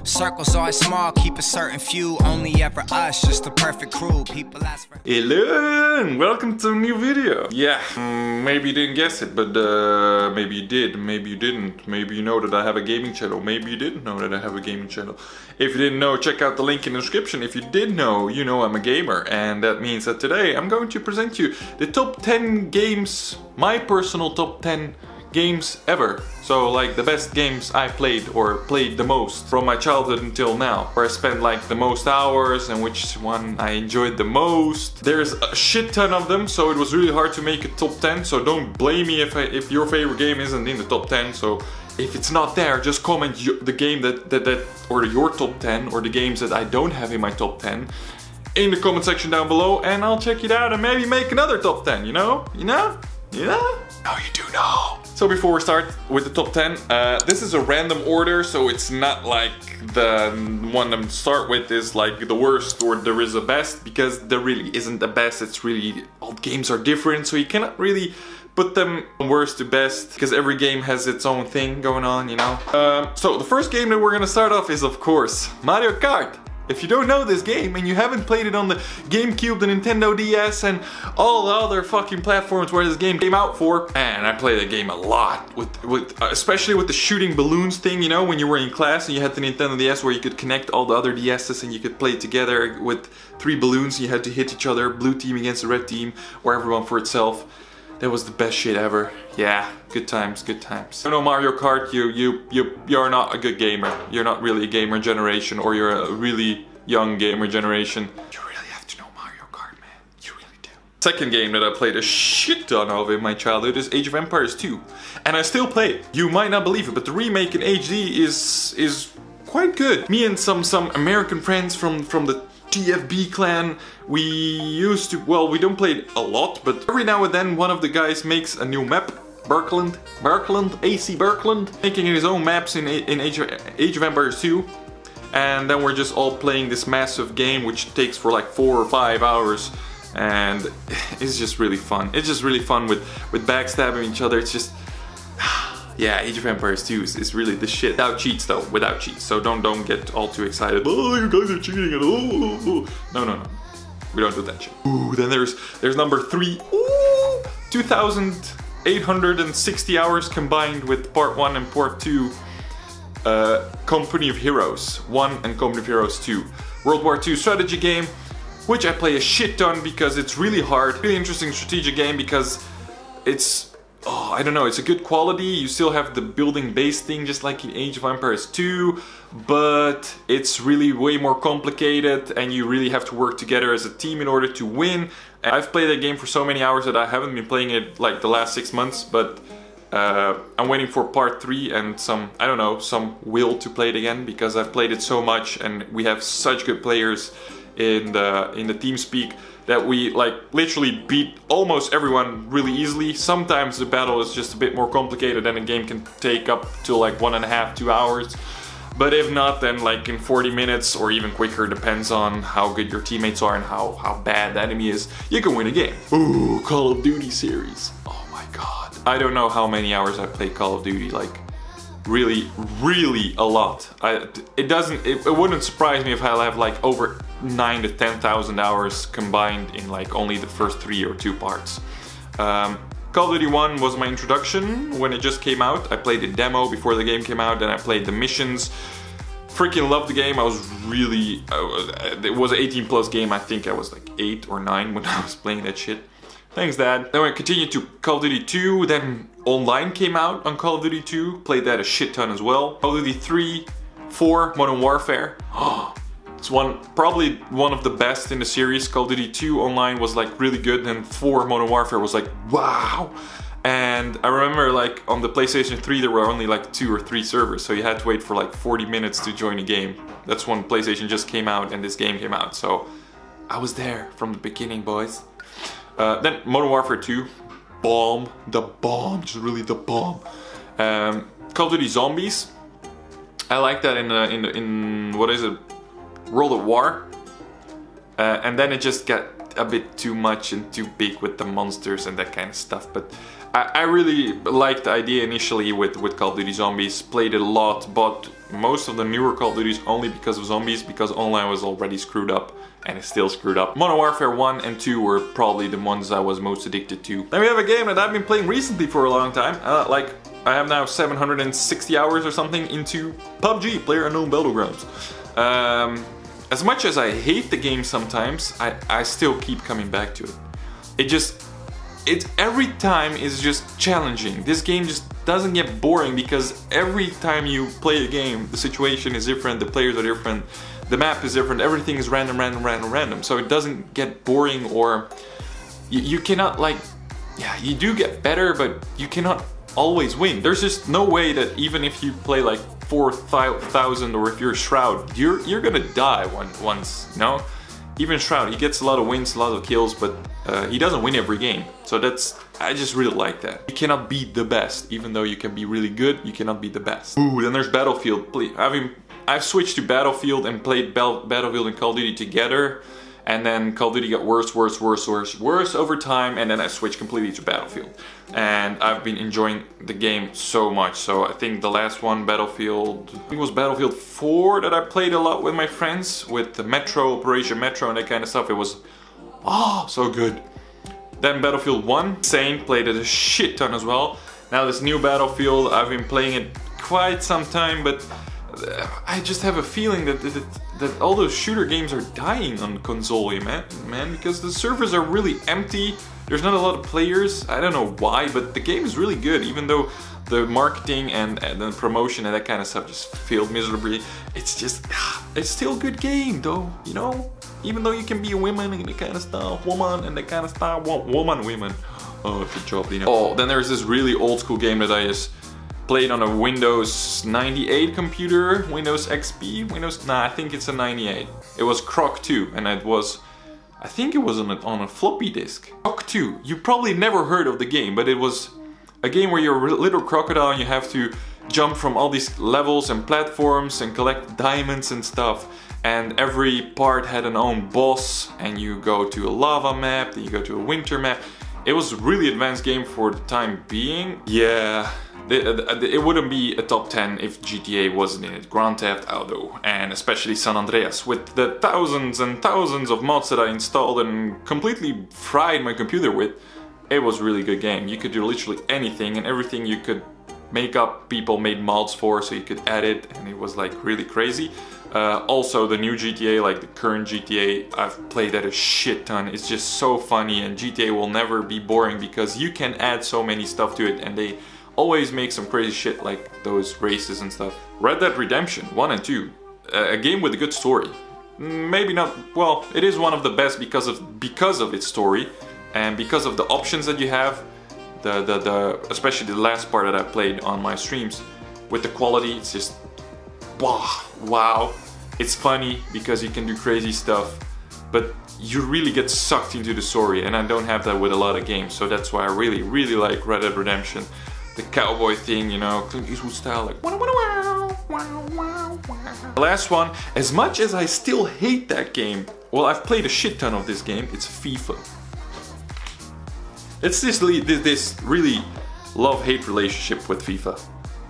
Circles always small, keep a certain few, only ever us, just the perfect crew. People ask for Hello and welcome to a new video. Yeah, maybe you didn't guess it, but maybe you did, maybe you didn't. Maybe you know that I have a gaming channel, maybe you didn't know that I have a gaming channel. If you didn't know, check out the link in the description. If you did know, you know I'm a gamer, and that means that today I'm going to present you the top 10 games, my personal top 10 games ever. So like the best games I played or played the most from my childhood until now, where I spent like the most hours and which one I enjoyed the most. There's a shit ton of them, so it was really hard to make a top 10, so don't blame me if your favorite game isn't in the top 10. So if it's not there, just comment the game or your top 10 or the games that I don't have in my top 10 in the comment section down below, and I'll check it out and maybe make another top 10, you know? Now you do know. So before we start with the top 10, this is a random order, so it's not like the one I'm start with is like the worst or there is a best, because there really isn't the best. It's really, all games are different, so you cannot really put them worst to best, because every game has its own thing going on, you know? So the first game that we're gonna start off is, of course, Mario Kart. If you don't know this game and you haven't played it on the GameCube, the Nintendo DS and all the other fucking platforms where this game came out for, and I played the game a lot, especially with the shooting balloons thing, you know, when you were in class and you had the Nintendo DS where you could connect all the other DS's and you could play together with 3 balloons. You had to hit each other, blue team against the red team, or everyone for itself. That was the best shit ever. Yeah, good times, good times. You know, Mario Kart, you're not a good gamer. You're not really a gamer generation, or you're a really young gamer generation. You really have to know Mario Kart, man. You really do. Second game that I played a shit ton of in my childhood is Age of Empires 2. And I still play it. You might not believe it, but the remake in HD is quite good. Me and some American friends from the TFB clan, we used to, well, we don't play it a lot, but every now and then one of the guys makes a new map. Birkeland, AC Birkeland, making his own maps in Age of Empires 2. And then we're just all playing this massive game which takes for like 4 or 5 hours, and it's just really fun. It's just really fun with backstabbing each other. It's just, yeah, Age of Empires 2 is really the shit. Without cheats though, without cheats. So don't get all too excited. Oh, you guys are cheating. Oh. No. We don't do that shit. Ooh, then there's number 3. Ooh, 2,860 hours combined with part 1 and part 2. Company of Heroes 1 and Company of Heroes 2. World War II strategy game, which I play a shit ton because it's really hard. Really interesting strategic game because it's, oh, I don't know, it's a good quality. You still have the building base thing just like in Age of Empires 2, but it's really way more complicated and you really have to work together as a team in order to win. And I've played that game for so many hours that I haven't been playing it like the last 6 months, but I'm waiting for part 3 and some will to play it again, because I've played it so much and we have such good players in the team speak that we like literally beat almost everyone really easily. Sometimes the battle is just a bit more complicated and a game can take up to like 1.5 to 2 hours. But if not, then like in 40 minutes or even quicker, depends on how good your teammates are and how bad the enemy is, you can win a game. Ooh, Call of Duty series. Oh my god. I don't know how many hours I played Call of Duty, like really a lot. It wouldn't surprise me if I have like over 9,000 to 10,000 hours combined in like only the first 3 or 2 parts. Call of Duty 1 was my introduction when it just came out. I played the demo before the game came out, then I played the missions. Freaking loved the game. I was really, it was an 18+ game. I think I was like 8 or 9 when I was playing that shit. Thanks, Dad. Then I continued to Call of Duty 2, then Online came out on Call of Duty 2. Played that a shit ton as well. Call of Duty 3, 4, Modern Warfare. It's probably one of the best in the series. Call of Duty 2 Online was like really good, and 4 Modern Warfare was like, wow! And I remember like on the PlayStation 3 there were only like 2 or 3 servers, so you had to wait for like 40 minutes to join a game. That's when PlayStation just came out and this game came out, so I was there from the beginning, boys. Then Modern Warfare 2, the bomb, just really the bomb. Call of Duty Zombies, I like that in what is it, World at War. And then it just got a bit too much and too big with the monsters and that kind of stuff. But I really liked the idea initially with Call of Duty Zombies, played it a lot, bought most of the newer Call of Duties only because of zombies, because online was already screwed up and it's still screwed up. Modern Warfare 1 and 2 were probably the ones I was most addicted to. Then we have a game that I've been playing recently for a long time, like I have now 760 hours or something into PubG, PlayerUnknown's Battlegrounds. As much as I hate the game sometimes, I still keep coming back to it. It's every time is just challenging. This game just doesn't get boring because every time you play a game, the situation is different, the players are different, the map is different, everything is random. So it doesn't get boring, or you cannot, like, yeah, you do get better, but you cannot always win. There's just no way that even if you play like 4,000 or if you're Shroud, you're gonna die once, you know? Even Shroud, he gets a lot of wins, a lot of kills, but he doesn't win every game. So I just really like that. You cannot be the best, even though you can be really good, you cannot be the best. Ooh, then there's Battlefield. I've switched to Battlefield and played Battlefield and Call of Duty together. And then Call of Duty got worse over time, and then I switched completely to Battlefield. And I've been enjoying the game so much. So I think the last one, Battlefield, I think it was Battlefield 4 that I played a lot with my friends, with the Metro, Operation Metro and that kind of stuff. It was, oh, so good. Then Battlefield 1, insane, played it a shit ton as well. Now this new Battlefield, I've been playing it quite some time, but I just have a feeling that all those shooter games are dying on console, man, because the servers are really empty. There's not a lot of players. I don't know why, but the game is really good, even though the marketing and the promotion and that kind of stuff just failed miserably. It's still a good game, though, you know? Even though you can be a woman and that kind of stuff, woman. Oh, good job, Lina. Oh, then there's this really old school game that I just played on a Windows 98 computer, Windows XP, I think it's a 98. It was Croc 2, and it was, I think it was on a floppy disk. Croc 2, you probably never heard of the game, but it was a game where you're a little crocodile and you have to jump from all these levels and platforms and collect diamonds and stuff. And every part had an own boss, and you go to a lava map, then you go to a winter map. It was a really advanced game for the time being. Yeah. It wouldn't be a top 10 if GTA wasn't in it. Grand Theft Auto, and especially San Andreas, with the thousands and thousands of mods that I installed and completely fried my computer with. It was a really good game. You could do literally anything and everything you could make up, people made mods for, so you could add it, and it was like really crazy. Also the new GTA, like the current GTA, I've played that a shit ton. It's just so funny, and GTA will never be boring because you can add so many stuff to it, and they always make some crazy shit like those races and stuff. Red Dead Redemption 1 and 2, a game with a good story. Maybe not, well, it is one of the best because of its story and because of the options that you have. Especially the last part that I played on my streams, with the quality, it's just wow. It's funny because you can do crazy stuff, but you really get sucked into the story, and I don't have that with a lot of games, so that's why I really like Red Dead Redemption. The cowboy thing, you know, Clint Eastwood style, like The last one, as much as I still hate that game, well, I've played a shit ton of this game, it's FIFA. It's this really love-hate relationship with FIFA.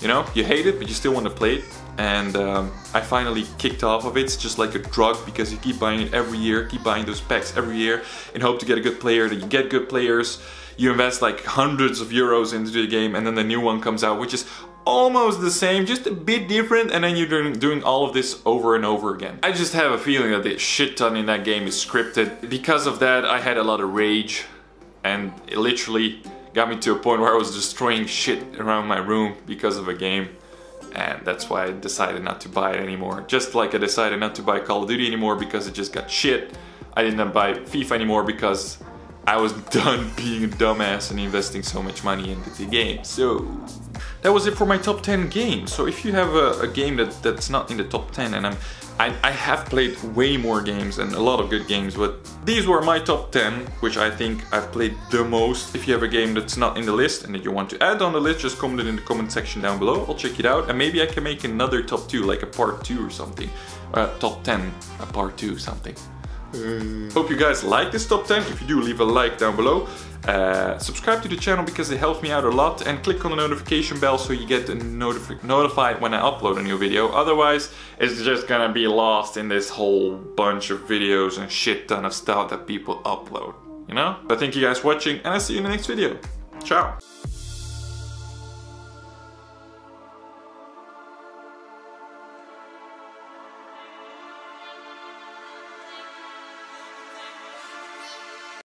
You know, you hate it, but you still want to play it. And I finally kicked off of it. It's just like a drug, because you keep buying it every year, keep buying those packs every year in hope to get a good player. Then you get good players, you invest like hundreds of euros into the game, and then the new one comes out, which is almost the same, just a bit different, and then you're doing all of this over and over again. I just have a feeling that the shit ton in that game is scripted. Because of that, I had a lot of rage, and it literally got me to a point where I was destroying shit around my room because of a game. And that's why I decided not to buy it anymore. Just like I decided not to buy Call of Duty anymore because it just got shit. I didn't buy FIFA anymore because I was done being a dumbass and investing so much money into the game. So that was it for my top 10 games. So if you have a game that's not in the top 10, and I have played way more games and a lot of good games, but these were my top 10, which I think I've played the most. If you have a game that's not in the list and that you want to add on the list, just comment it in the comment section down below. I'll check it out, and maybe I can make another top 2, like a part 2 or something. Top 10, a part 2 something. Hope you guys like this top 10. If you do, leave a like down below. Subscribe to the channel because it helps me out a lot, and click on the notification bell so you get notified when I upload a new video. Otherwise, it's just gonna be lost in this whole bunch of videos and shit ton of stuff that people upload, you know? But thank you guys for watching, and I'll see you in the next video. Ciao!